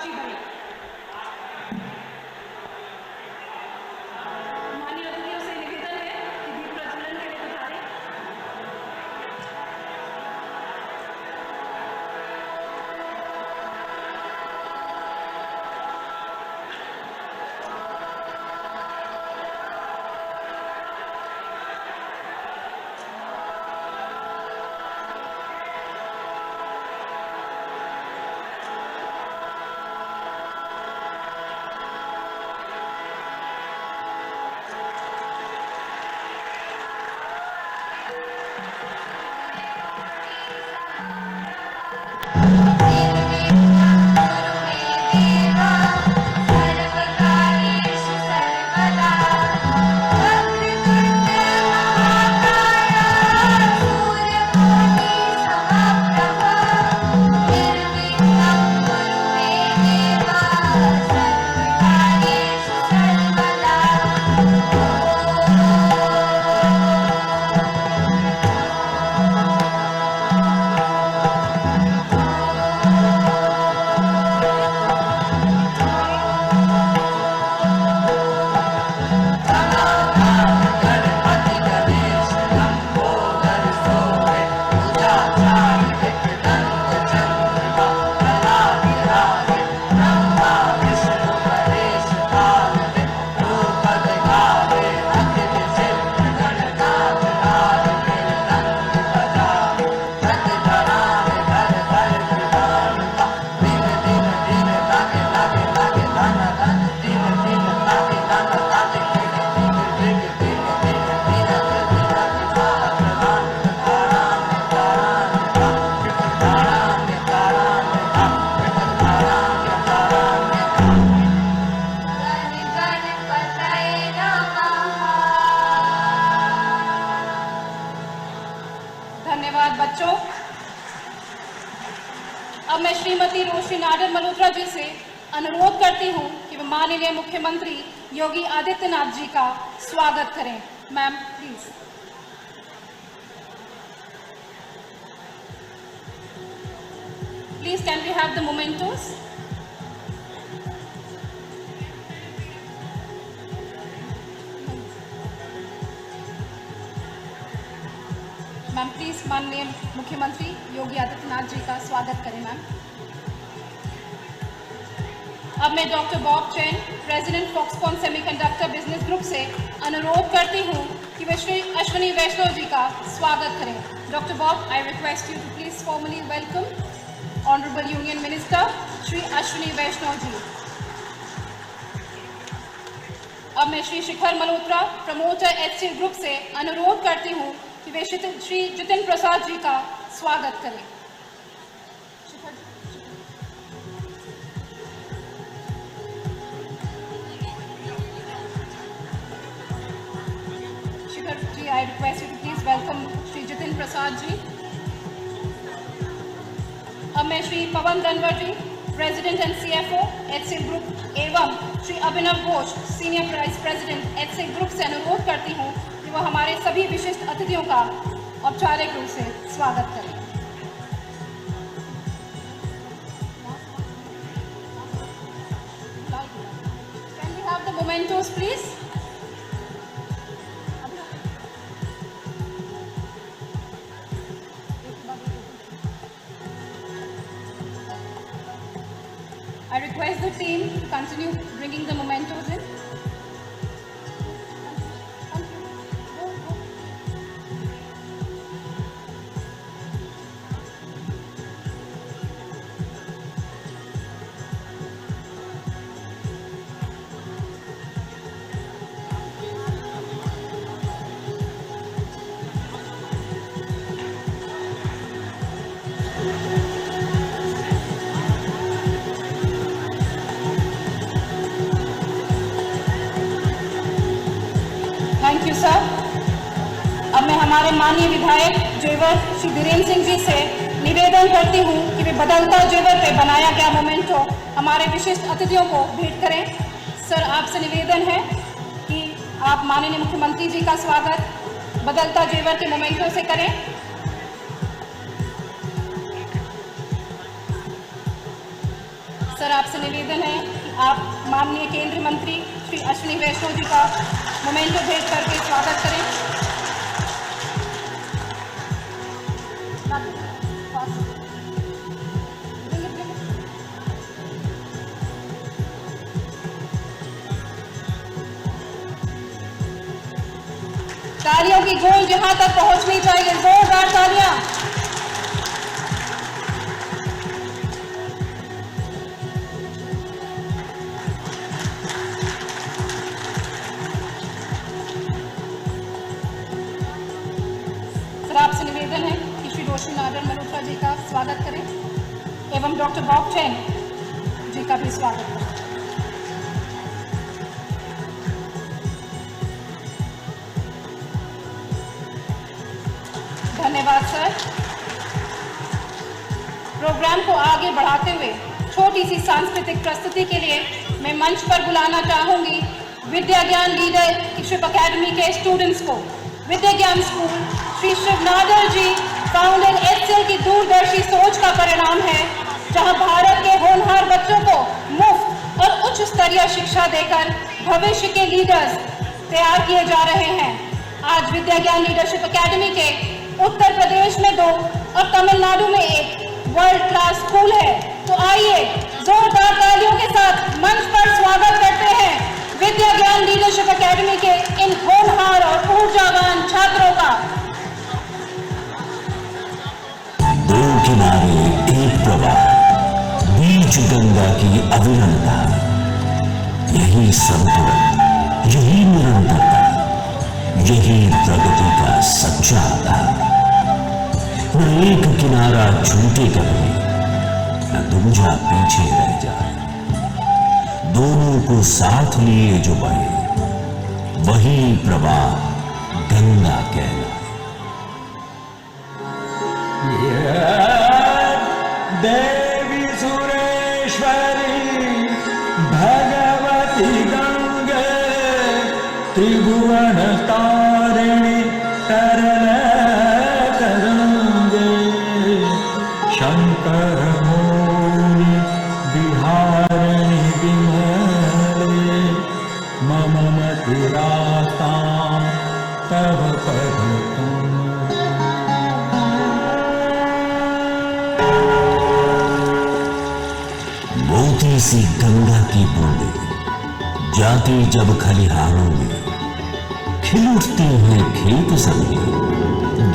साक्षी बने। माननीय अतिथियों से निवेदन है कि दीप प्रज्वलन के लिए पधारें। धन्यवाद बच्चों। अब मैं श्रीमती रोशनी नाडर मल्होत्रा जी से अनुरोध करती हूं कि वे माननीय मुख्यमंत्री योगी आदित्यनाथ जी का स्वागत करें। Ma'am please. Please can we have the mementos. Ma'am please माननीय मुख्यमंत्री योगी आदित्यनाथ जी का स्वागत करें। मैम अब मैं doctor Bob Chen, president Foxconn semiconductor business group से अनुरोध करती हूं कि वे श्री अश्विनी वैष्णव जी का स्वागत करें। Doctor Bob, I request you to please formally welcome honourable union minister Shri Ashwini Vaishnaw ji. अब मैं Shri Shikhar Malhotra, promoter HCL group से अनुरोध करती हूं कि वे श्री जितिन प्रसाद जी का स्वागत करें। Shikhar ji, I request you to please welcome Shri Jitin Prasad ji. अब मैं Shri Pawan Danwar ji, president and CFO HCL group एवं Shri Abhinav Ghosh, senior vice president HCL group से अनुरोध करती हूं कि वह हमारे सभी विशिष्ट अतिथियों का औपचारिक रूप से स्वागत करें। Can we have the mementos, please? I request the team to continue bringing the mementos in. Thank you sir. अब मैं हमारे माननीय विधायक जेवर श्री धीरेन्द्र सिंह जी से निवेदन करती हूँ कि वे बदलता जेवर पे बनाया गया मोमेंटो हमारे विशिष्ट अतिथियों को भेंट करें। सर, आपसे निवेदन है कि आप माननीय मुख्यमंत्री जी का स्वागत बदलता जेवर के मोमेंटो से करें। सर, आपसे निवेदन है कि आप माननीय केंद्रीय मंत्री श्री अश्विनी वैष्णव जी का मोमेंटो भेंट करके स्वागत करें। तालियों की गूंज यहां तक पहुंचनी चाहिए, जोरदार तालियां। सर, आपसे निवेदन है कि श्री रोशनी नागर मल्होत्रा जी का स्वागत करें एवं डॉक्टर बॉब चैन जी का भी स्वागत करें। धन्यवाद सर। प्रोग्राम को आगे बढ़ाते हुए छोटी सी सांस्कृतिक प्रस्तुति के लिए मैं मंच पर बुलाना चाहूंगी विद्या ज्ञान लीडरशिप अकेडमी के स्टूडेंट्स को। विद्या ज्ञान स्कूल श्री शिव नागर जी फाउंडर एचसीएल की दूरदर्शी सोच का परिणाम है, जहां भारत के होनहार बच्चों को मुफ्त और उच्च स्तरीय शिक्षा देकर भविष्य के लीडर्स तैयार किए जा रहे हैं। आज विद्या ज्ञान लीडरशिप अकेडमी के उत्तर प्रदेश में 2 और तमिलनाडु में 1 वर्ल्ड क्लास स्कूल है। तो आइए जोरदार तालियों के साथ मंच पर स्वागत करते हैं विद्या ज्ञान लीडरशिप अकेडमी के इन होनहार और ऊर्जावान छात्रों का। दो किनारे एक प्रवाह, बीच गंगा की अविरलता, यही संतुलन, यही निरंतरता, यही प्रगति का सच्चा आधार। न एक किनारा छूटे कभी, न दूजा पीछे रह जाए। दोनों को साथ लिए जो बहे, वही प्रवाह गंगा कहलाए। देवी सुरेश्वरी भगवती गंगे त्रिभुवन तारिणी तरल तरंगे शंकर मौनी बिहारिणी विमले मम मतिरातां तव पदतम्। मोती सी गंगा की बूंदें जाती जब खलिहानों में, खिल उठती हैं खेत सभी,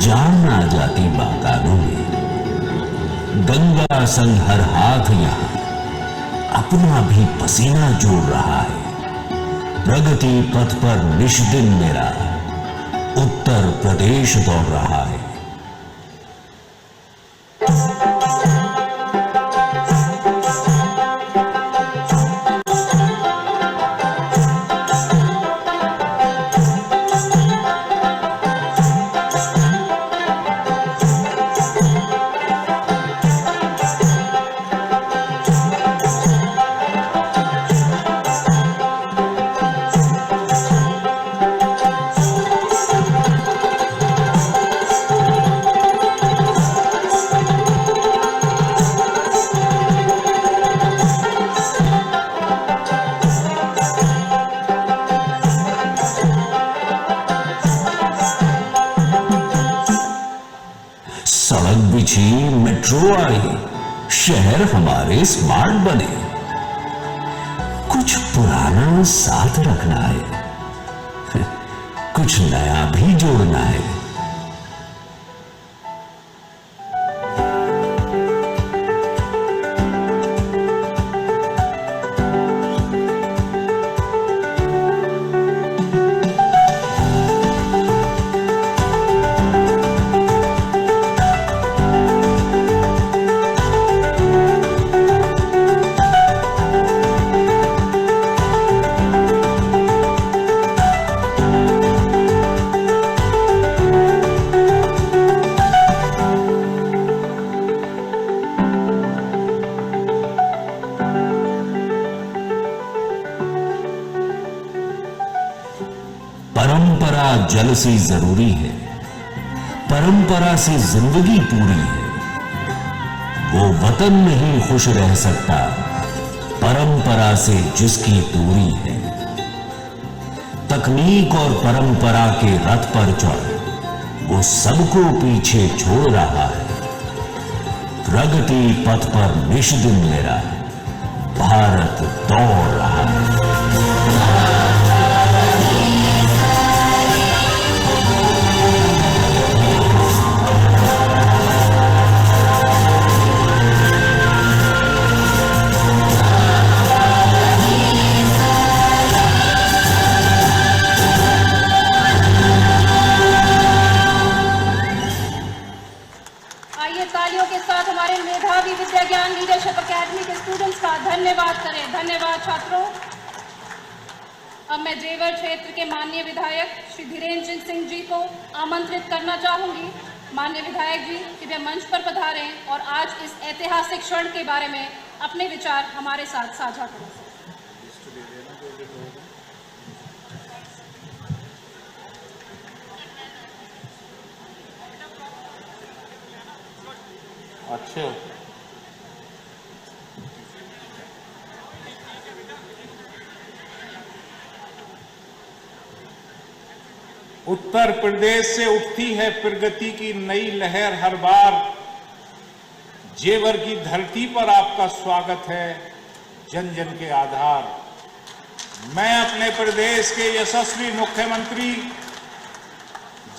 जान आ जाती बागानों में। गंगा संग हर हाथ यहां अपना भी पसीना जोड़ रहा है। प्रगति पथ पर निष्दिन मेरा उत्तर प्रदेश दौड़ रहा है। सड़क बिछी, मेट्रो आई, शहर हमारे स्मार्ट बने। कुछ पुराना साथ रखना है, कुछ नया भी जोड़ना है। परंपरा जल सी जरूरी है, परंपरा से जिंदगी पूरी है। वो वतन नहीं खुश रह सकता परंपरा से जिसकी दूरी है, तकनीक और परंपरा के रथ पर चढ़ वो सबको पीछे छोड़ रहा है। प्रगति पथ पर निष्दिन मेरा भारत दौड़ रहा है। आइए तालियों के साथ हमारे मेधावी विद्या ज्ञान लीडरशिप अकेडमी के स्टूडेंट्स का धन्यवाद करें। धन्यवाद छात्रों। अब मैं जेवर क्षेत्र के माननीय विधायक श्री धीरेन्द्र सिंह जी को आमंत्रित करना चाहूंगी। माननीय विधायक जी कि वे मंच पर पधारें और आज इस ऐतिहासिक क्षण के बारे में अपने विचार हमारे साथ साझा करें। अच्छे उत्तर प्रदेश से उठती है प्रगति की नई लहर हर बार। जेवर की धरती पर आपका स्वागत है, जन जन के आधार। मैं अपने प्रदेश के यशस्वी मुख्यमंत्री,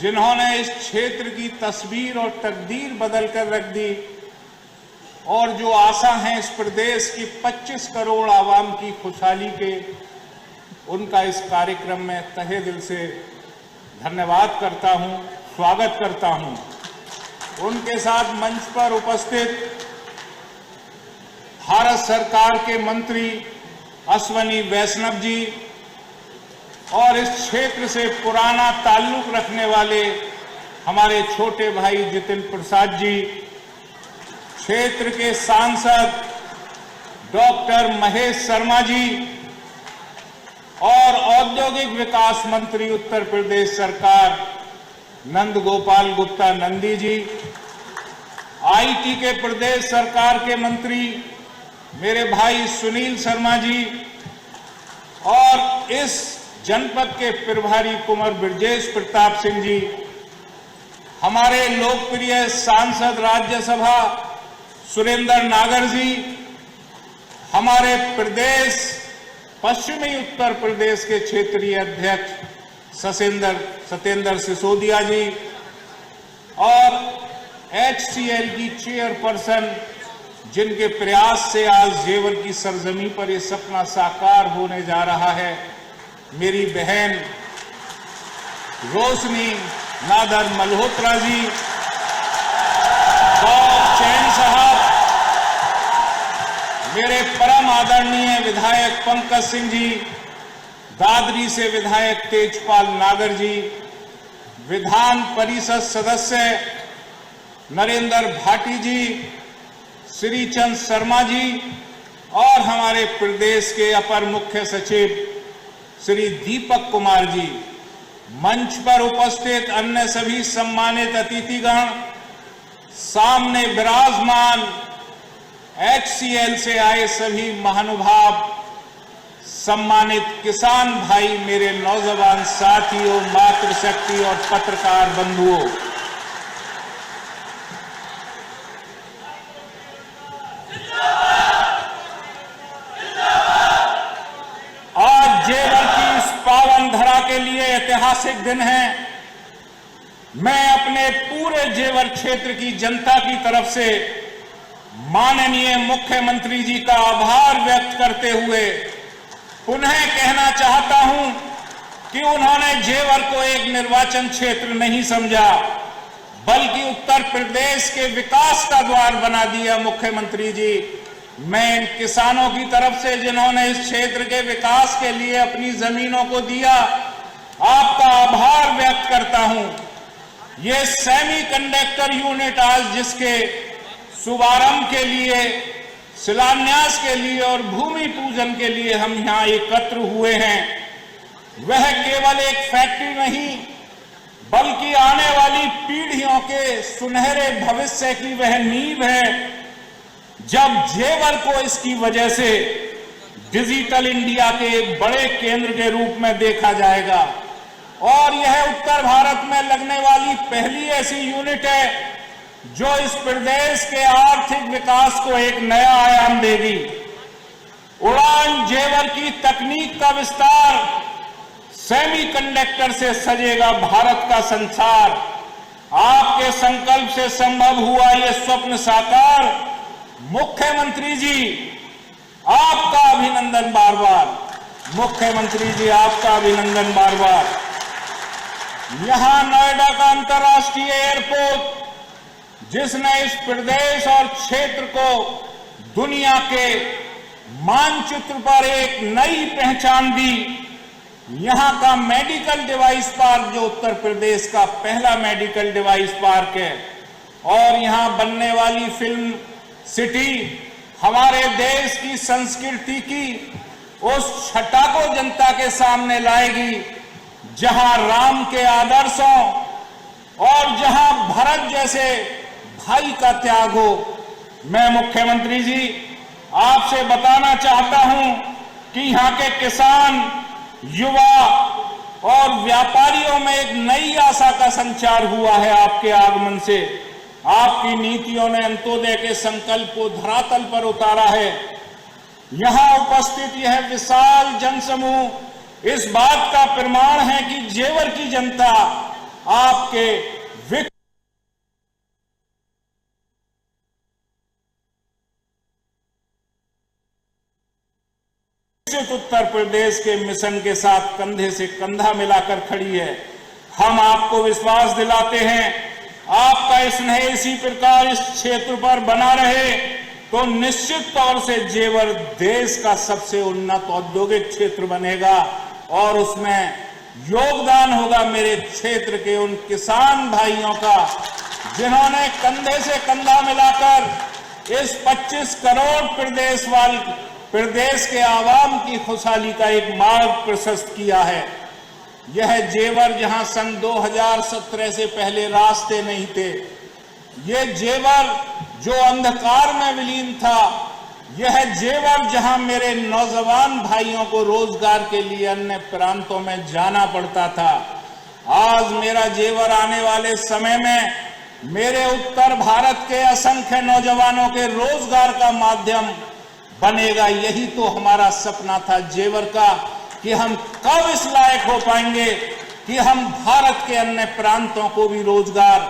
जिन्होंने इस क्षेत्र की तस्वीर और तकदीर बदल कर रख दी, और जो आशा है इस प्रदेश की 25 करोड़ आवाम की खुशहाली के, उनका इस कार्यक्रम में तहे दिल से धन्यवाद करता हूं, स्वागत करता हूं। उनके साथ मंच पर उपस्थित भारत सरकार के मंत्री अश्वनी वैष्णव जी और इस क्षेत्र से पुराना ताल्लुक रखने वाले हमारे छोटे भाई जितिन प्रसाद जी, क्षेत्र के सांसद डॉक्टर महेश शर्मा जी और औद्योगिक विकास मंत्री उत्तर प्रदेश सरकार नंद गोपाल गुप्ता नंदी जी, आईटी के प्रदेश सरकार के मंत्री मेरे भाई सुनील शर्मा जी और इस जनपद के प्रभारी कुंवर ब्रजेश प्रताप सिंह जी, हमारे लोकप्रिय सांसद राज्यसभा सुरेंद्र नागर जी, हमारे प्रदेश पश्चिमी उत्तर प्रदेश के क्षेत्रीय अध्यक्ष सत्येंद्र सिसोदिया जी और HCL की चेयरपर्सन, जिनके प्रयास से आज जेवर की सरजमी पर यह सपना साकार होने जा रहा है, मेरी बहन रोशनी नादर मल्होत्रा जी, गौरव चैन साहब, मेरे परम आदरणीय विधायक पंकज सिंह जी, दादरी से विधायक तेजपाल नागर जी, विधान परिषद सदस्य नरेंद्र भाटी जी, श्रीचंद शर्मा जी और हमारे प्रदेश के अपर मुख्य सचिव श्री दीपक कुमार जी, मंच पर उपस्थित अन्य सभी सम्मानित अतिथिगण, सामने विराजमान HCL से आए सभी महानुभाव, सम्मानित किसान भाई, मेरे नौजवान साथियों, मातृशक्ति और पत्रकार बंधुओं, आज जेवर की इस पावन धरा के लिए ऐतिहासिक दिन है। मैं अपने पूरे जेवर क्षेत्र की जनता की तरफ से माननीय मुख्यमंत्री जी का आभार व्यक्त करते हुए पुनः कहना चाहता हूं कि उन्होंने जेवर को एक निर्वाचन क्षेत्र नहीं समझा, बल्कि उत्तर प्रदेश के विकास का द्वार बना दिया। मुख्यमंत्री जी, मैं इन किसानों की तरफ से, जिन्होंने इस क्षेत्र के विकास के लिए अपनी जमीनों को दिया, आपका आभार व्यक्त करता हूं। ये सेमीकंडक्टर यूनिट आज जिसके शुभारंभ के लिए, शिलान्यास के लिए और भूमि पूजन के लिए हम यहां एकत्र हुए हैं, वह केवल एक फैक्ट्री नहीं, बल्कि आने वाली पीढ़ियों के सुनहरे भविष्य की वह नींव है। जब जेवर को इसकी वजह से डिजिटल इंडिया के एक बड़े केंद्र के रूप में देखा जाएगा और यह उत्तर भारत में लगने वाली पहली ऐसी यूनिट है जो इस प्रदेश के आर्थिक विकास को एक नया आयाम देगी। उड़ान जेवर की तकनीक का विस्तार, सेमीकंडक्टर से सजेगा भारत का संसार। आपके संकल्प से संभव हुआ ये स्वप्न साकार। मुख्यमंत्री जी आपका अभिनंदन बार बार। मुख्यमंत्री जी आपका अभिनंदन बार बार। यहां नोएडा का अंतर्राष्ट्रीय एयरपोर्ट जिसने इस प्रदेश और क्षेत्र को दुनिया के मानचित्र पर एक नई पहचान दी। यहां का मेडिकल डिवाइस पार्क जो उत्तर प्रदेश का पहला मेडिकल डिवाइस पार्क है और यहां बनने वाली फिल्म सिटी हमारे देश की संस्कृति की उस छटा को जनता के सामने लाएगी जहां राम के आदर्शों और जहां भरत जैसे भाई का त्याग हो। मैं मुख्यमंत्री जी आपसे बताना चाहता हूं कि यहां के किसान, युवा और व्यापारियों में एक नई आशा का संचार हुआ है आपके आगमन से। आपकी नीतियों ने अंत्योदय के संकल्प को धरातल पर उतारा है। यहां उपस्थित यह विशाल जनसमूह इस बात का प्रमाण है कि जेवर की जनता आपके उत्तर प्रदेश के मिशन के साथ कंधे से कंधा मिलाकर खड़ी है। हम आपको विश्वास दिलाते हैं आपका स्नेह इसी प्रकार इस क्षेत्र पर बना रहे तो निश्चित तौर से जेवर देश का सबसे उन्नत औद्योगिक क्षेत्र बनेगा और उसमें योगदान होगा मेरे क्षेत्र के उन किसान भाइयों का जिन्होंने कंधे से कंधा मिलाकर इस 25 करोड़ प्रदेश के आवाम की खुशहाली का एक मार्ग प्रशस्त किया है। यह जेवर जहां सन 2017 से पहले रास्ते नहीं थे, यह जेवर जो अंधकार में विलीन था, यह जेवर जहां मेरे नौजवान भाइयों को रोजगार के लिए अन्य प्रांतों में जाना पड़ता था, आज मेरा जेवर आने वाले समय में मेरे उत्तर भारत के असंख्य नौजवानों के रोजगार का माध्यम बनेगा। यही तो हमारा सपना था जेवर का कि हम कब इस लायक हो पाएंगे कि हम भारत के अन्य प्रांतों को भी रोजगार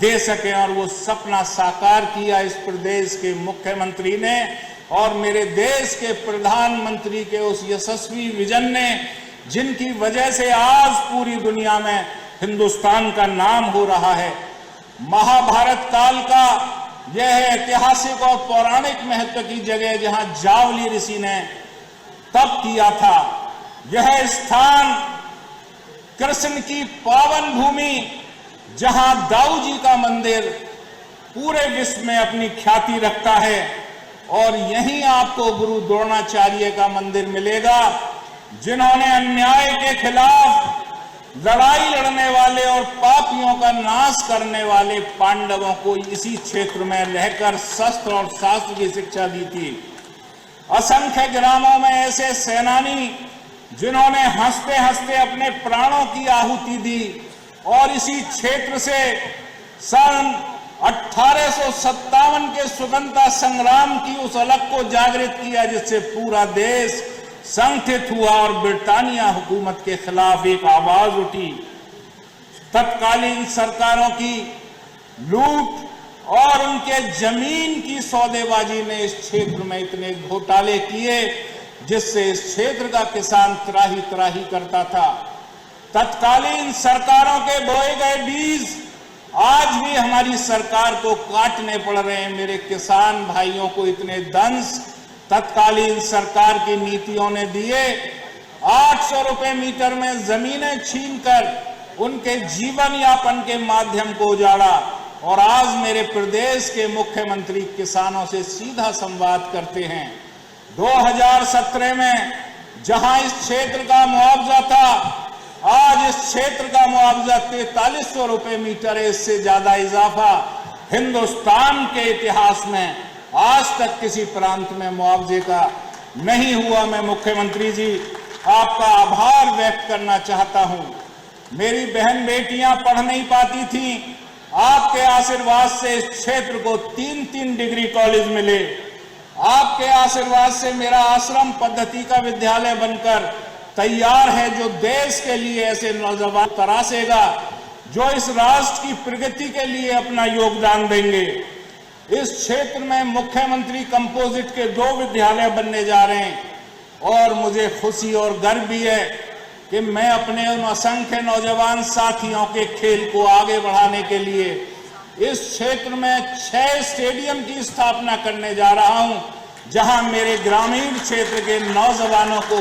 दे सकें और वो सपना साकार किया इस प्रदेश के मुख्यमंत्री ने और मेरे देश के प्रधानमंत्री के उस यशस्वी विजन ने, जिनकी वजह से आज पूरी दुनिया में हिंदुस्तान का नाम हो रहा है। महाभारत काल का यह ऐतिहासिक और पौराणिक महत्व की जगह जहां जावली ऋषि ने तप किया था, यह स्थान कृष्ण की पावन भूमि जहां दाऊ जी का मंदिर पूरे विश्व में अपनी ख्याति रखता है और यहीं आपको गुरु द्रोणाचार्य का मंदिर मिलेगा जिन्होंने अन्याय के खिलाफ लड़ाई लड़ने वाले और पापियों का नाश करने वाले पांडवों को इसी क्षेत्र में रहकर शस्त्र और शास्त्र की शिक्षा दी थी। असंख्य ग्रामों में ऐसे सेनानी जिन्होंने हंसते हंसते अपने प्राणों की आहुति दी और इसी क्षेत्र से सन 1857 के स्वतंत्रता संग्राम की उस अलख को जागृत किया जिससे पूरा देश संगठित हुआ और ब्रिटानिया हुकूमत के खिलाफ एक आवाज उठी। तत्कालीन सरकारों की लूट और उनके जमीन की सौदेबाजी ने इस क्षेत्र में इतने घोटाले किए जिससे इस क्षेत्र का किसान त्राही त्राही करता था। तत्कालीन सरकारों के बोए गए बीज आज भी हमारी सरकार को काटने पड़ रहे हैं। मेरे किसान भाइयों को इतने दंश तत्कालीन सरकार की नीतियों ने दिए। 800 रुपए मीटर में जमीनें छीनकर उनके जीवन यापन के माध्यम को उजाड़ा और आज मेरे प्रदेश के मुख्यमंत्री किसानों से सीधा संवाद करते हैं। 2017 में जहां इस क्षेत्र का मुआवजा था, आज इस क्षेत्र का मुआवजा 4300 रुपए मीटर है। इससे ज्यादा इजाफा हिंदुस्तान के इतिहास में आज तक किसी प्रांत में मुआवजे का नहीं हुआ, मैं मुख्यमंत्री जी आपका आभार व्यक्त करना चाहता हूं। मेरी बहन बेटियां पढ़ नहीं पाती थीं, आपके आशीर्वाद से इस क्षेत्र को 3-3 डिग्री कॉलेज मिले। आपके आशीर्वाद से मेरा आश्रम पद्धति का विद्यालय बनकर तैयार है, जो देश के लिए ऐसे नौजवान तरासेगा जो इस राष्ट्र की प्रगति के लिए अपना योगदान देंगे। इस क्षेत्र में मुख्यमंत्री कंपोजिट के 2 विद्यालय बनने जा रहे हैं और मुझे खुशी और गर्व भी है कि मैं अपने उन असंख्य नौजवान साथियों के खेल को आगे बढ़ाने के लिए इस क्षेत्र में 6 स्टेडियम की स्थापना करने जा रहा हूं, जहां मेरे ग्रामीण क्षेत्र के नौजवानों को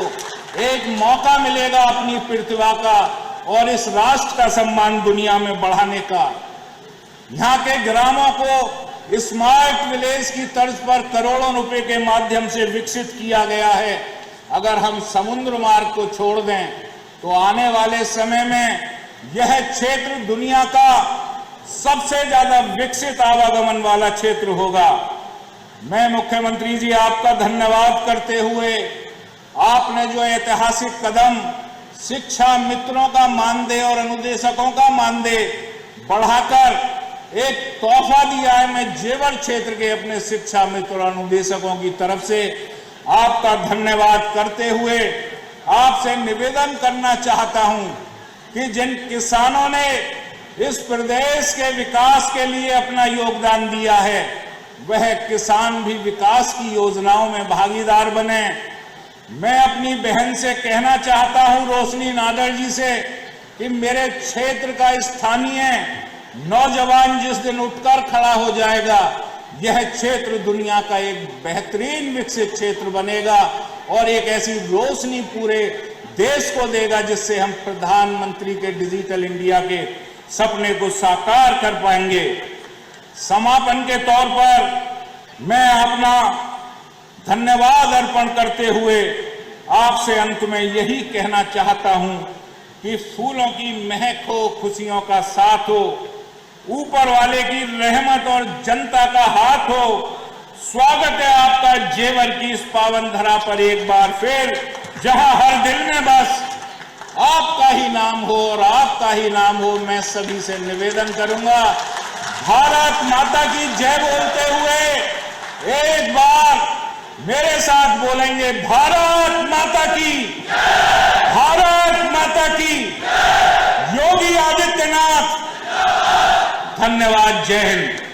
एक मौका मिलेगा अपनी प्रतिभा का और इस राष्ट्र का सम्मान दुनिया में बढ़ाने का। यहां के ग्रामों को स्मार्ट विलेज की तर्ज पर करोड़ों रुपए के माध्यम से विकसित किया गया है। अगर हम समुद्र मार्ग को छोड़ दें तो आने वाले समय में यह क्षेत्र दुनिया का सबसे ज्यादा विकसित आवागमन वाला क्षेत्र होगा। मैं मुख्यमंत्री जी आपका धन्यवाद करते हुए आपने जो ऐतिहासिक कदम शिक्षा मित्रों का मानदेय और अनुदेशकों का मानदेय बढ़ाकर एक तोहफा दिया है, मैं जेवर क्षेत्र के अपने शिक्षा मित्र और अनुदेशकों की तरफ से आपका धन्यवाद करते हुए आपसे निवेदन करना चाहता हूं कि जिन किसानों ने इस प्रदेश के विकास के लिए अपना योगदान दिया है, वह किसान भी विकास की योजनाओं में भागीदार बने। मैं अपनी बहन से कहना चाहता हूं, रोशनी नागर जी से, कि मेरे क्षेत्र का स्थानीय नौजवान जिस दिन उठकर खड़ा हो जाएगा, यह क्षेत्र दुनिया का एक बेहतरीन विकसित क्षेत्र बनेगा और एक ऐसी रोशनी पूरे देश को देगा जिससे हम प्रधानमंत्री के डिजिटल इंडिया के सपने को साकार कर पाएंगे। समापन के तौर पर मैं अपना धन्यवाद अर्पण करते हुए आपसे अंत में यही कहना चाहता हूं कि फूलों की महक हो, खुशियों का साथ हो, ऊपर वाले की रहमत और जनता का हाथ हो। स्वागत है आपका जेवर की इस पावन धरा पर एक बार फिर, जहां हर दिल में बस आपका ही नाम हो और आपका ही नाम हो। मैं सभी से निवेदन करूंगा, भारत माता की जय बोलते हुए एक बार मेरे साथ बोलेंगे, भारत माता की, भारत माता की। योगी आदित्यनाथ, धन्यवाद। जय हिंद।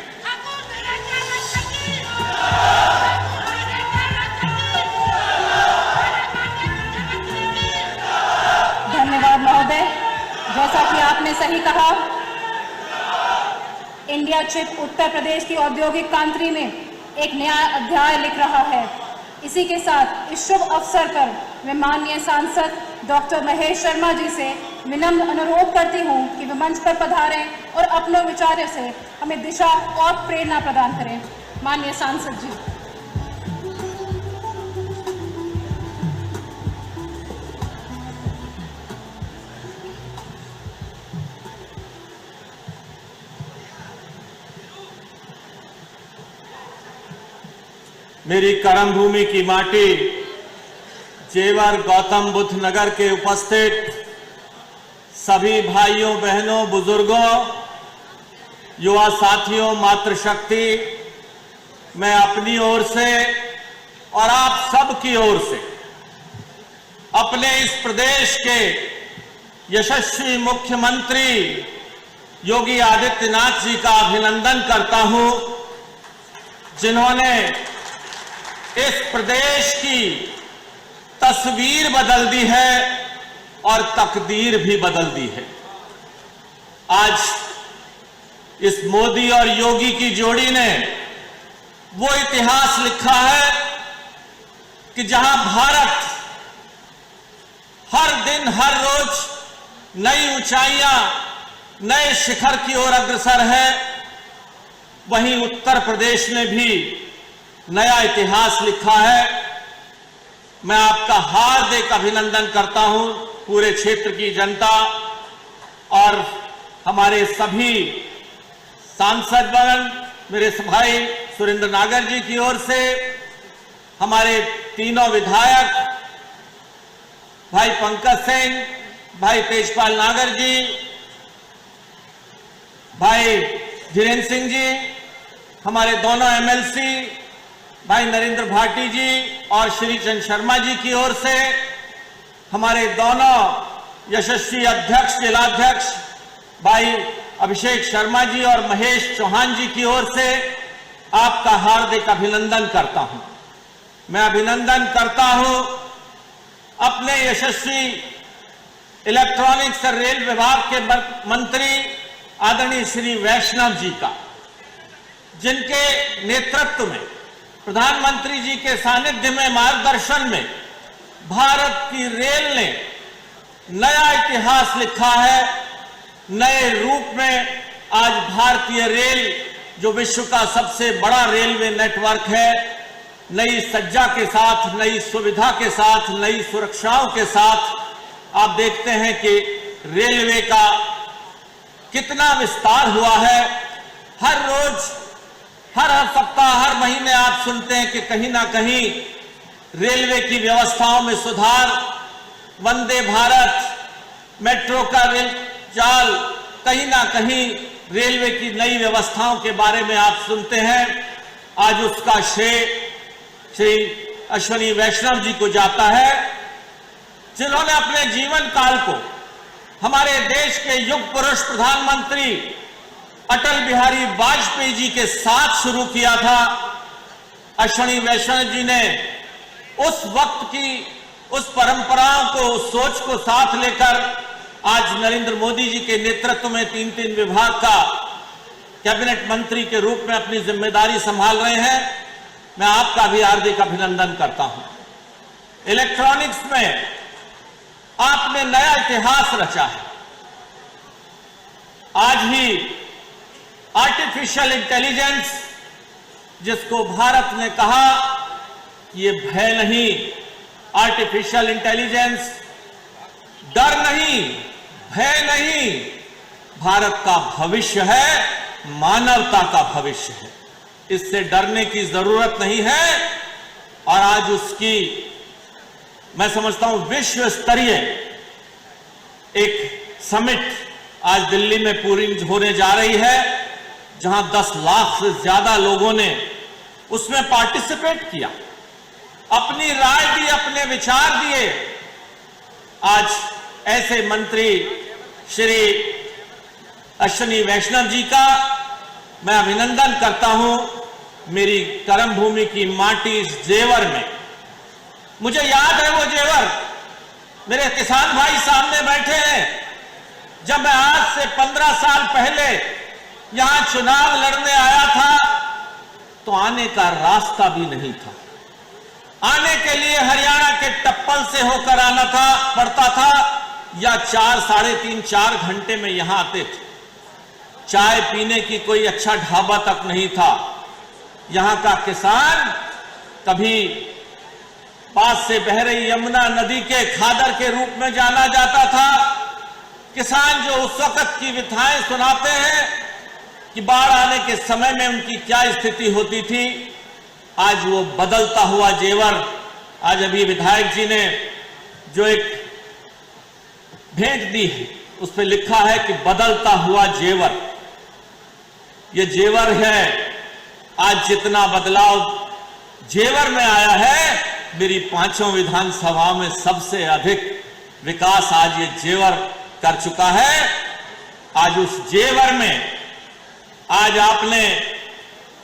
धन्यवाद महोदय। जैसा कि आपने सही कहा, इंडिया चिप उत्तर प्रदेश की औद्योगिक क्रांति में एक नया अध्याय लिख रहा है। इसी के साथ इस शुभ अवसर पर मैं माननीय सांसद डॉक्टर महेश शर्मा जी से विनम्र अनुरोध करती हूं कि वे मंच पर पधारें और अपने विचारों से हमें दिशा और प्रेरणा प्रदान करें। माननीय सांसद जी। मेरी कर्म भूमि की माटी जेवर गौतम बुद्ध नगर के उपस्थित सभी भाइयों बहनों बुजुर्गों युवा साथियों मातृशक्ति, मैं अपनी ओर से और आप सब की ओर से अपने इस प्रदेश के यशस्वी मुख्यमंत्री योगी आदित्यनाथ जी का अभिनंदन करता हूं, जिन्होंने इस प्रदेश की तस्वीर बदल दी है और तकदीर भी बदल दी है। आज इस मोदी और योगी की जोड़ी ने वो इतिहास लिखा है कि जहां भारत हर दिन हर रोज नई ऊंचाइयां, नए शिखर की ओर अग्रसर है, वहीं उत्तर प्रदेश ने भी नया इतिहास लिखा है। मैं आपका हार्दिक अभिनंदन करता हूं, पूरे क्षेत्र की जनता और हमारे सभी सांसदगण, मेरे भाई सुरेंद्र नागर जी की ओर से, हमारे तीनों विधायक भाई पंकज सिंह, भाई तेजपाल नागर जी, भाई धीरेन्द्र सिंह जी, हमारे दोनों एमएलसी भाई नरेंद्र भाटी जी और श्री चंद शर्मा जी की ओर से, हमारे दोनों यशस्वी अध्यक्ष जिलाध्यक्ष भाई अभिषेक शर्मा जी और महेश चौहान जी की ओर से आपका हार्दिक अभिनंदन करता हूं। मैं अभिनंदन करता हूं अपने यशस्वी इलेक्ट्रॉनिक्स और रेल विभाग के मंत्री आदरणीय श्री वैष्णव जी का, जिनके नेतृत्व में प्रधानमंत्री जी के सानिध्य में मार्गदर्शन में भारत की रेल ने नया इतिहास लिखा है। नए रूप में आज भारतीय रेल, जो विश्व का सबसे बड़ा रेलवे नेटवर्क है, नई सज्जा के साथ, नई सुविधा के साथ, नई सुरक्षाओं के साथ आप देखते हैं कि रेलवे का कितना विस्तार हुआ है। हर रोज, हर सप्ताह, हर महीने आप सुनते हैं कि कहीं ना कहीं रेलवे की व्यवस्थाओं में सुधार, वंदे भारत, मेट्रो का रेल जाल, कहीं ना कहीं रेलवे की नई व्यवस्थाओं के बारे में आप सुनते हैं। आज उसका श्रेय श्री अश्विनी वैष्णव जी को जाता है, जिन्होंने अपने जीवन काल को हमारे देश के युग पुरुष प्रधानमंत्री अटल बिहारी वाजपेयी जी के साथ शुरू किया था। अश्विनी वैष्णव जी ने उस वक्त की उस परंपराओं को, उस सोच को साथ लेकर आज नरेंद्र मोदी जी के नेतृत्व में 3 विभाग का कैबिनेट मंत्री के रूप में अपनी जिम्मेदारी संभाल रहे हैं। मैं आपका भी हार्दिक अभिनंदन करता हूं। इलेक्ट्रॉनिक्स में आपने नया इतिहास रचा है। आज ही आर्टिफिशियल इंटेलिजेंस, जिसको भारत ने कहा कि ये भय नहीं, आर्टिफिशियल इंटेलिजेंस डर नहीं, भय नहीं, भारत का भविष्य है, मानवता का भविष्य है। इससे डरने की जरूरत नहीं है। और आज उसकी, मैं समझता हूं, विश्व स्तरीय एक समिट आज दिल्ली में पूरी होने जा रही है, जहां 10 लाख से ज्यादा लोगों ने उसमें पार्टिसिपेट किया, अपनी राय दी, अपने विचार दिए। आज ऐसे मंत्री श्री अश्विनी वैष्णव जी का मैं अभिनंदन करता हूं। मेरी कर्म भूमि की माटी इस जेवर में, मुझे याद है वो जेवर, मेरे किसान भाई सामने बैठे हैं। जब मैं आज से 15 साल पहले यहां चुनाव लड़ने आया था, तो आने का रास्ता भी नहीं था। आने के लिए हरियाणा के टप्पल से होकर आना पड़ता था, या 4, साढ़े 3, 4 घंटे में यहां आते थे। चाय पीने की कोई अच्छा ढाबा तक नहीं था। यहां का किसान कभी पास से बह रही यमुना नदी के खादर के रूप में जाना जाता था। किसान जो उस वक्त की व्यथाएं सुनाते हैं कि बाढ़ आने के समय में उनकी क्या स्थिति होती थी, आज वो बदलता हुआ जेवर, आज अभी विधायक जी ने जो एक भेंट दी है, उस पर लिखा है कि बदलता हुआ जेवर। ये जेवर है। आज जितना बदलाव जेवर में आया है, मेरी 5 विधानसभा में सबसे अधिक विकास आज ये जेवर कर चुका है। आज उस जेवर में आज आपने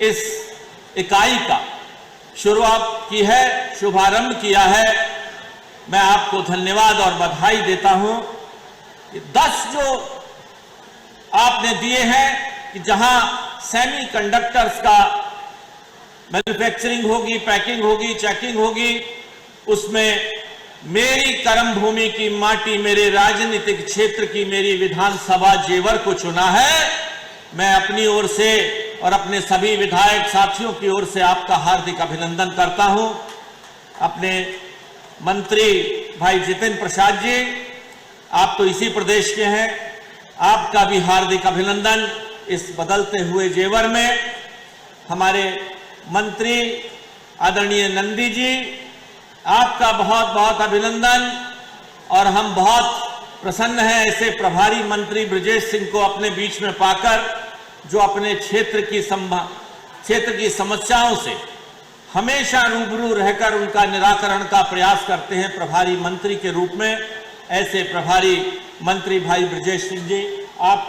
इस इकाई का शुरुआत की है, शुभारंभ किया है। मैं आपको धन्यवाद और बधाई देता हूं। 10 जो आपने दिए हैं कि जहां सेमी कंडक्टर्स का मैन्युफैक्चरिंग होगी, पैकिंग होगी, चेकिंग होगी, उसमें मेरी कर्म भूमि की माटी, मेरे राजनीतिक क्षेत्र की, मेरी विधानसभा जेवर को चुना है। मैं अपनी ओर से और अपने सभी विधायक साथियों की ओर से आपका हार्दिक अभिनंदन करता हूं। अपने मंत्री भाई जितेंद्र प्रसाद जी, आप तो इसी प्रदेश के हैं, आपका भी हार्दिक अभिनंदन इस बदलते हुए जेवर में। हमारे मंत्री आदरणीय नंदी जी, आपका बहुत बहुत अभिनंदन। और हम बहुत प्रसन्न हैं ऐसे प्रभारी मंत्री ब्रजेश सिंह को अपने बीच में पाकर, जो अपने क्षेत्र की समस्याओं से हमेशा रूबरू रहकर उनका निराकरण का प्रयास करते हैं प्रभारी मंत्री के रूप में। ऐसे प्रभारी मंत्री भाई ब्रजेश सिंह जी, आप